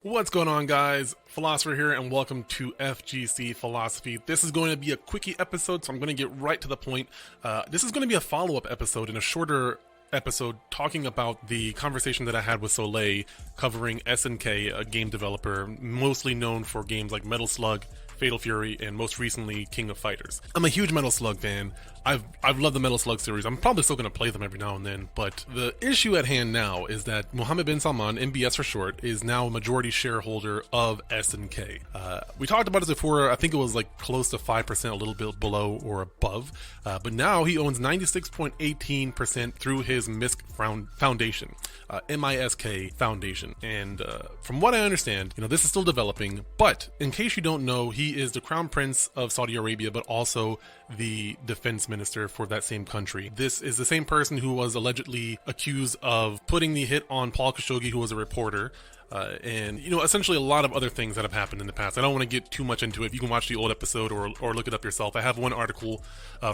What's going on, guys? Philosopher here, and welcome to FGC Philosophy. This is going to be a quickie episode, so I'm going to get right to the point. This is going to be a follow-up episode and a shorter episode talking about the conversation that I had with Soleil covering SNK, a game developer mostly known for games like Metal Slug, Fatal Fury, and most recently King of Fighters. I'm a huge Metal Slug fan. I've loved the Metal Slug series. I'm probably still going to play them every now and then, but the issue at hand now is that Muhammad Bin Salman, MBS for short, is now a majority shareholder of SNK. We talked about this before. I think it was like close to 5%, a little bit below or above, but now he owns 96.18% through his MISK Foundation, MISK Foundation. And from what I understand, this is still developing, but in case you don't know, he is the Crown Prince of Saudi Arabia, but also the defense minister for that same country. This is the same person who was allegedly accused of putting the hit on Paul Khashoggi, who was a reporter, and essentially a lot of other things that have happened in the past. I don't want to get too much into it. You can watch the old episode or look it up yourself. I have one article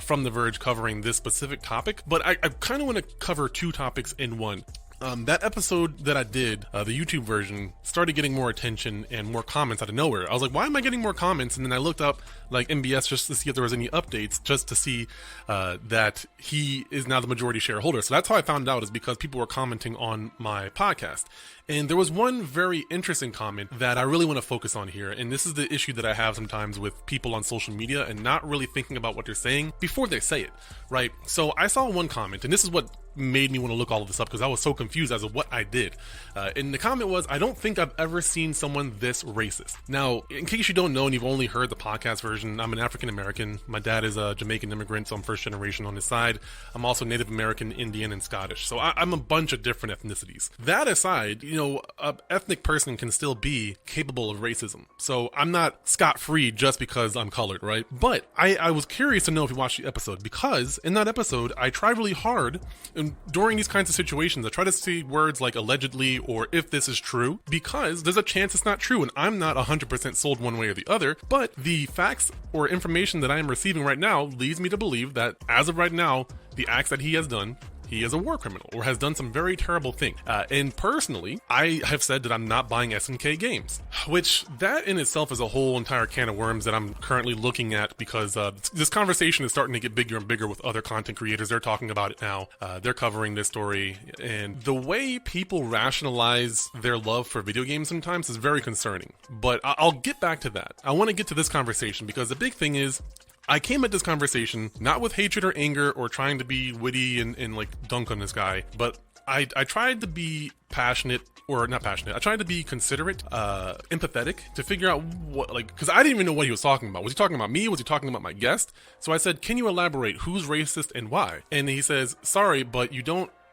from The Verge covering this specific topic, but I kind of want to cover two topics in one. That episode that I did, the YouTube version, started getting more attention and more comments out of nowhere. I was like, why am I getting more comments? And then I looked up like MBS just to see if there was any updates, just to see that he is now the majority shareholder. So that's how I found out, is because people were commenting on my podcast. And there was one very interesting comment that I really want to focus on here. And this is the issue that I have sometimes with people on social media and not really thinking about what they're saying before they say it, right? So I saw one comment, and this is what made me want to look all of this up because I was so confused as to what I did. And the comment was, I don't think I've ever seen someone this racist. Now, in case you don't know and you've only heard the podcast version, I'm an African American. My dad is a Jamaican immigrant, so I'm first generation on his side. I'm also Native American, Indian, and Scottish. So I'm a bunch of different ethnicities. That aside, an ethnic person can still be capable of racism. So I'm not scot-free just because I'm colored, right? But I was curious to know if you watched the episode, because in that episode, I tried really hard, and during these kinds of situations, I try to see words like allegedly or if this is true, because there's a chance it's not true, and I'm not 100% sold one way or the other, but the facts or information that I am receiving right now leads me to believe that, as of right now, the acts that he has done, he is a war criminal or has done some very terrible thing. And personally, I have said that I'm not buying SNK games, which that in itself is a whole entire can of worms that I'm currently looking at, because this conversation is starting to get bigger and bigger with other content creators. They're talking about it now. They're covering this story, and the way people rationalize their love for video games sometimes is very concerning. But I'll get back to that. I want to get to this conversation because the big thing is, I came at this conversation not with hatred or anger or trying to be witty and like dunk on this guy, but I tried to be passionate, or not passionate. I tried to be considerate, empathetic, to figure out what, because I didn't even know what he was talking about. Was he talking about me? Was he talking about my guest? So I said, can you elaborate? Who's racist and why? And he says, sorry, but you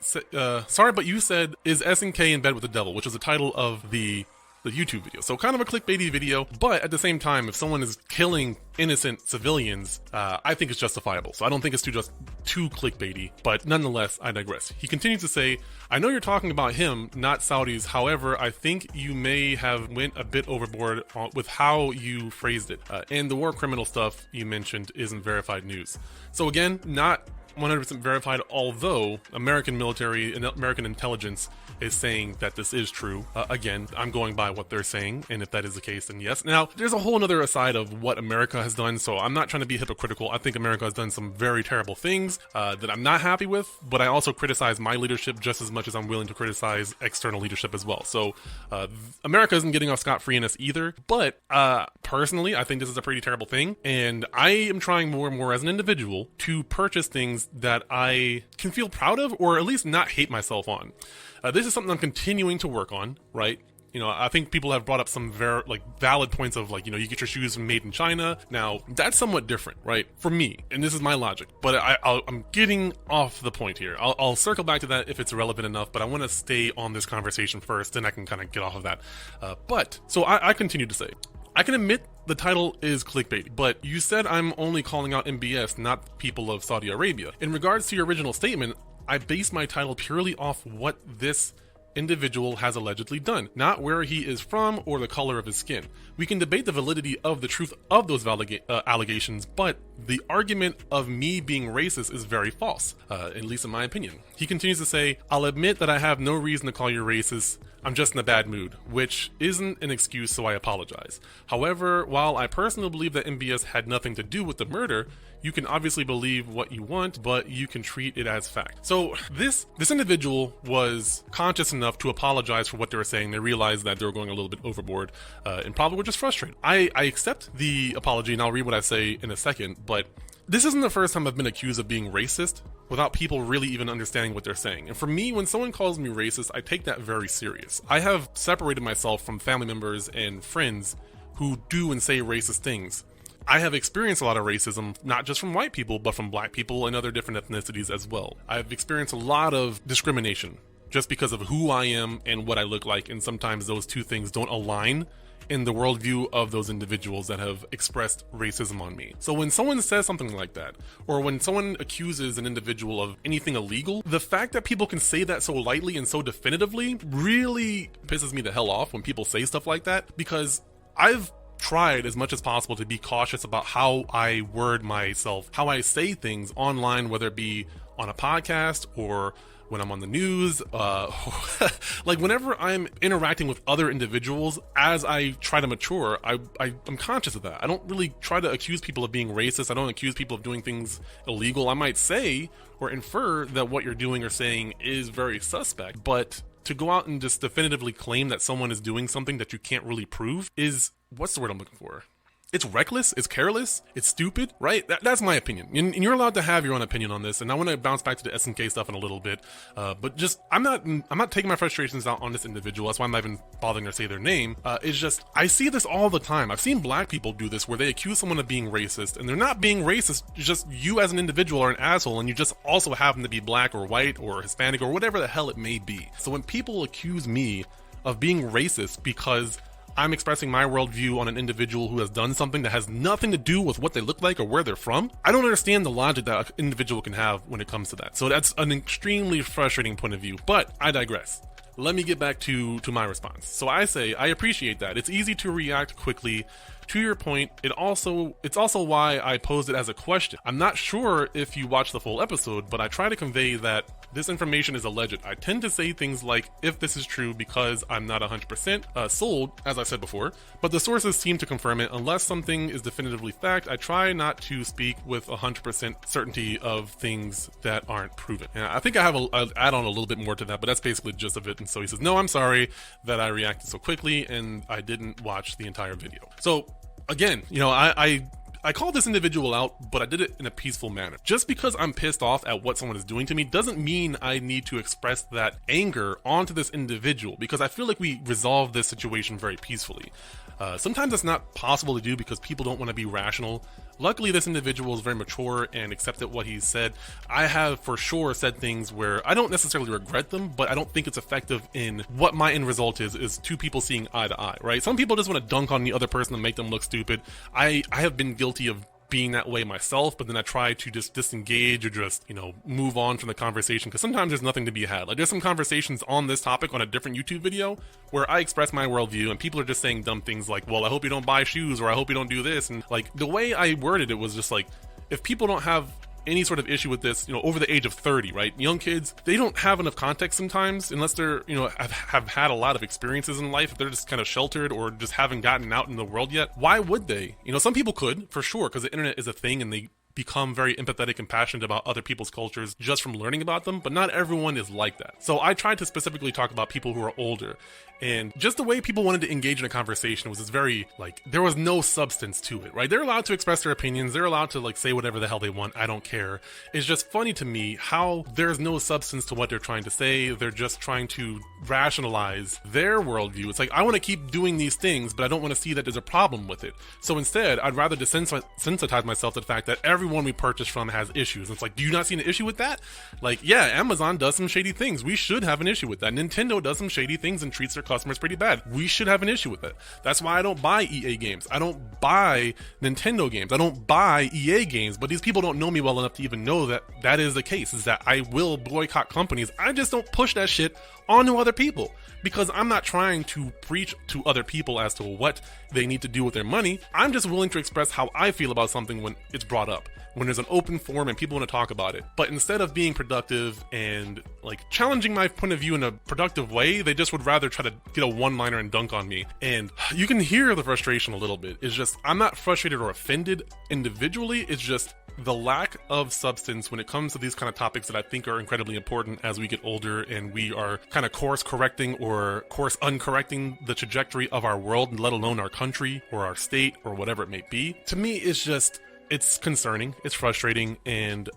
said, is SNK in bed with the devil, which was the title of the YouTube video. So kind of a clickbaity video, but at the same time, if someone is killing innocent civilians, I think it's justifiable. So I don't think it's too clickbaity, but nonetheless, I digress. He continues to say, I know you're talking about him, not Saudis. However, I think you may have went a bit overboard with how you phrased it. And the war criminal stuff you mentioned isn't verified news. So again, not 100% verified, although American military and American intelligence is saying that this is true. Again, I'm going by what they're saying, and if that is the case, then yes. Now, there's a whole other side of what America has done, so I'm not trying to be hypocritical. I think America has done some very terrible things that I'm not happy with, but I also criticize my leadership just as much as I'm willing to criticize external leadership as well. So America isn't getting off scot-free in this either, but personally, I think this is a pretty terrible thing, and I am trying more and more as an individual to purchase things that I can feel proud of, or at least not hate myself on. This is something I'm continuing to work on, right? I think people have brought up some valid points of you get your shoes made in China. Now, that's somewhat different, right? For me, and this is my logic, but I'm getting off the point here. I'll circle back to that if it's relevant enough, but I want to stay on this conversation first, then I can kind of get off of that. So I continue to say, I can admit the title is clickbait, but you said I'm only calling out MBS, not the people of Saudi Arabia. In regards to your original statement, I based my title purely off what this individual has allegedly done, not where he is from or the color of his skin. We can debate the validity of the truth of those allegations, but the argument of me being racist is very false, at least in my opinion. He continues to say, I'll admit that I have no reason to call you racist. I'm just in a bad mood, which isn't an excuse, so I apologize. However, while I personally believe that MBS had nothing to do with the murder, you can obviously believe what you want, but you can treat it as fact. So this individual was conscious enough to apologize for what they were saying. They realized that they were going a little bit overboard and probably were just frustrated. I accept the apology, and I'll read what I say in a second, but this isn't the first time I've been accused of being racist without people really even understanding what they're saying. And for me, when someone calls me racist, I take that very serious. I have separated myself from family members and friends who do and say racist things. I have experienced a lot of racism, not just from white people, but from black people and other different ethnicities as well. I've experienced a lot of discrimination just because of who I am and what I look like, and sometimes those two things don't align in the worldview of those individuals that have expressed racism on me. So when someone says something like that, or when someone accuses an individual of anything illegal, the fact that people can say that so lightly and so definitively really pisses me the hell off when people say stuff like that, because I've tried as much as possible to be cautious about how I word myself, how I say things online, whether it be on a podcast or when I'm on the news, like whenever I'm interacting with other individuals, as I try to mature, I'm conscious of that. I don't really try to accuse people of being racist. I don't accuse people of doing things illegal. I might say or infer that what you're doing or saying is very suspect, but to go out and just definitively claim that someone is doing something that you can't really prove is, what's the word I'm looking for? It's reckless, it's careless, it's stupid, right? That's my opinion. And you're allowed to have your own opinion on this, and I want to bounce back to the SNK stuff in a little bit. But just, I'm not taking my frustrations out on this individual. That's why I'm not even bothering to say their name. It's just, I see this all the time. I've seen black people do this where they accuse someone of being racist, and they're not being racist. It's just you as an individual are an asshole, and you just also happen to be black or white or Hispanic or whatever the hell it may be. So when people accuse me of being racist because I'm expressing my worldview on an individual who has done something that has nothing to do with what they look like or where they're from, I don't understand the logic that an individual can have when it comes to that. So that's an extremely frustrating point of view, but I digress. Let me get back to my response. So I say, I appreciate that. It's easy to react quickly. To your point, it's also why I posed it as a question. I'm not sure if you watched the full episode, but I try to convey that this information is alleged. I tend to say things like, if this is true, because I'm not 100% sold, as I said before, but the sources seem to confirm it. Unless something is definitively fact, I try not to speak with 100% certainty of things that aren't proven. And I think I have I'll add on a little bit more to that, but that's basically the gist of it. And so he says, no, I'm sorry that I reacted so quickly and I didn't watch the entire video. So again, I called this individual out, but I did it in a peaceful manner. Just because I'm pissed off at what someone is doing to me doesn't mean I need to express that anger onto this individual, because I feel like we resolve this situation very peacefully. Sometimes it's not possible to do because people don't want to be rational. Luckily, this individual is very mature and accepted what he said. I have for sure said things where I don't necessarily regret them, but I don't think it's effective in what my end result is two people seeing eye to eye, right? Some people just want to dunk on the other person and make them look stupid. I have been guilty of being that way myself, but then I try to just disengage or just, move on from the conversation, because sometimes there's nothing to be had. Like, there's some conversations on this topic on a different YouTube video where I express my worldview and people are just saying dumb things like, well, I hope you don't buy shoes, or I hope you don't do this. And like, the way I worded it was just like, if people don't have any sort of issue with this, over the age of 30, right? Young kids, they don't have enough context sometimes, unless they're, have had a lot of experiences in life. If they're just kind of sheltered or just haven't gotten out in the world yet, why would they? Some people could, for sure, because the internet is a thing and they become very empathetic and passionate about other people's cultures just from learning about them, but not everyone is like that. So I tried to specifically talk about people who are older, and just the way people wanted to engage in a conversation was just very, there was no substance to it, right? They're allowed to express their opinions, they're allowed to say whatever the hell they want, I don't care. It's just funny to me how there's no substance to what they're trying to say. They're just trying to rationalize their worldview. It's like, I want to keep doing these things, but I don't want to see that there's a problem with it. So instead, I'd rather desensitize myself to the fact that everyone we purchase from has issues. And it's like, do you not see an issue with that? Yeah, Amazon does some shady things. We should have an issue with that. Nintendo does some shady things and treats their customers pretty bad. We should have an issue with it. That's why I don't buy EA games. I don't buy Nintendo games. I don't buy EA games, but these people don't know me well enough to even know that that is the case, is that I will boycott companies. I just don't push that shit onto other people, because I'm not trying to preach to other people as to what they need to do with their money. I'm just willing to express how I feel about something when it's brought up, when there's an open forum and people want to talk about it. But instead of being productive and like challenging my point of view in a productive way, they just would rather try to get a one-liner and dunk on me. And you can hear the frustration a little bit. It's just, I'm not frustrated or offended individually. It's just the lack of substance when it comes to these kind of topics that I think are incredibly important as we get older and we are kind of course correcting or course uncorrecting the trajectory of our world, let alone our country or our state or whatever it may be. To me, it's just, it's concerning, it's frustrating, and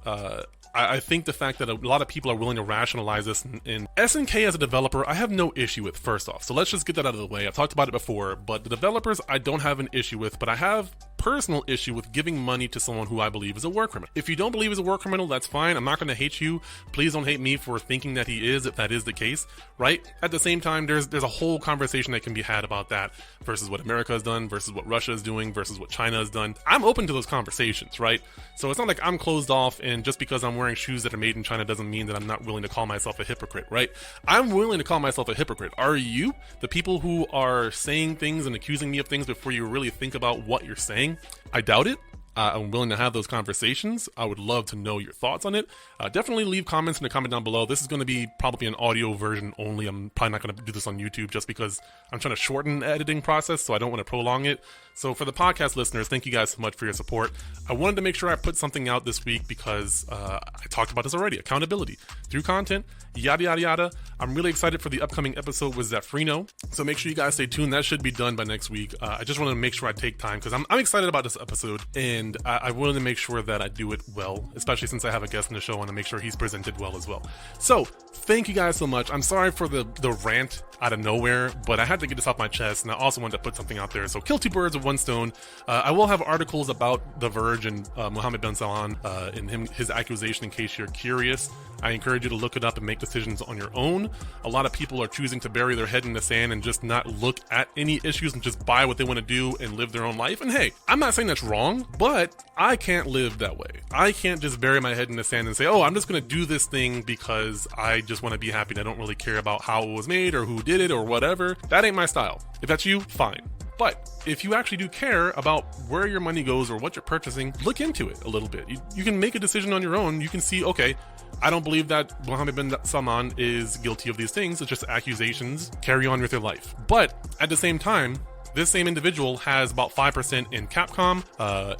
I think the fact that a lot of people are willing to rationalize this, and SNK as a developer, I have no issue with, first off. So let's just get that out of the way. I've talked about it before, but the developers I don't have an issue with, but I have personal issue with giving money to someone who I believe is a war criminal. If you don't believe is a war criminal, that's fine. I'm not going to hate you. Please don't hate me for thinking that he is, if that is the case, right? At the same time, there's a whole conversation that can be had about that versus what America has done, versus what Russia is doing, versus what China has done. I'm open to those conversations, right? So it's not like I'm closed off, and just because I'm wearing shoes that are made in China doesn't mean that I'm not willing to call myself a hypocrite, right? I'm willing to call myself a hypocrite. Are you? The people who are saying things and accusing me of things before you really think about what you're saying? I doubt it. I'm willing to have those conversations. I would love to know your thoughts on it. Definitely leave comments in the comment down below. This is going to be probably an audio version only. I'm probably not going to do this on YouTube just because I'm trying to shorten the editing process, so I don't want to prolong it. So for the podcast listeners, thank you guys so much for your support. I wanted to make sure I put something out this week because I talked about this already. Accountability through content, yada, yada, yada. I'm really excited for the upcoming episode with Zaferino. So make sure you guys stay tuned. That should be done by next week. I just wanted to make sure I take time because I'm excited about this episode, and I wanted to make sure that I do it well, especially since I have a guest in the show. I want to make sure he's presented well as well. So thank you guys so much. I'm sorry for the rant out of nowhere, but I had to get this off my chest, and I also wanted to put something out there. So kill two birds with one stone. I will have articles about The Verge and Muhammad Bin Salman and his accusation in case you're curious. I encourage you to look it up and make decisions on your own. A lot of people are choosing to bury their head in the sand and just not look at any issues and just buy what they want to do and live their own life. And hey, I'm not saying that's wrong, but I can't live that way. I can't just bury my head in the sand and say, oh, I'm just going to do this thing because I just want to be happy and I don't really care about how it was made or who did it or whatever. That ain't my style. If that's you, fine. But if you actually do care about where your money goes or what you're purchasing, look into it a little bit. You can make a decision on your own. You can see, okay, I don't believe that Muhammad Bin Salman is guilty of these things. It's just accusations. Carry on with your life. But at the same time, this same individual has about 5% in Capcom,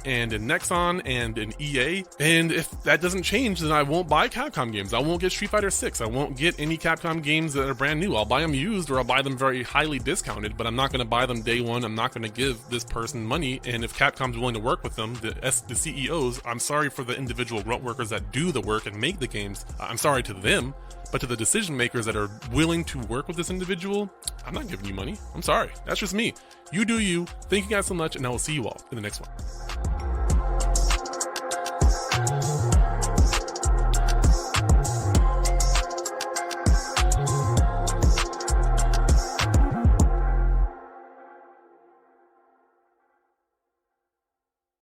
and in Nexon, and in EA. And if that doesn't change, then I won't buy Capcom games. I won't get Street Fighter 6. I won't get any Capcom games that are brand new. I'll buy them used, or I'll buy them very highly discounted, but I'm not going to buy them day one. I'm not going to give this person money. And if Capcom's willing to work with them, the CEOs, I'm sorry for the individual grunt workers that do the work and make the games. I'm sorry to them. But to the decision makers that are willing to work with this individual, I'm not giving you money. I'm sorry. That's just me. You do you. Thank you guys so much, and I will see you all in the next one.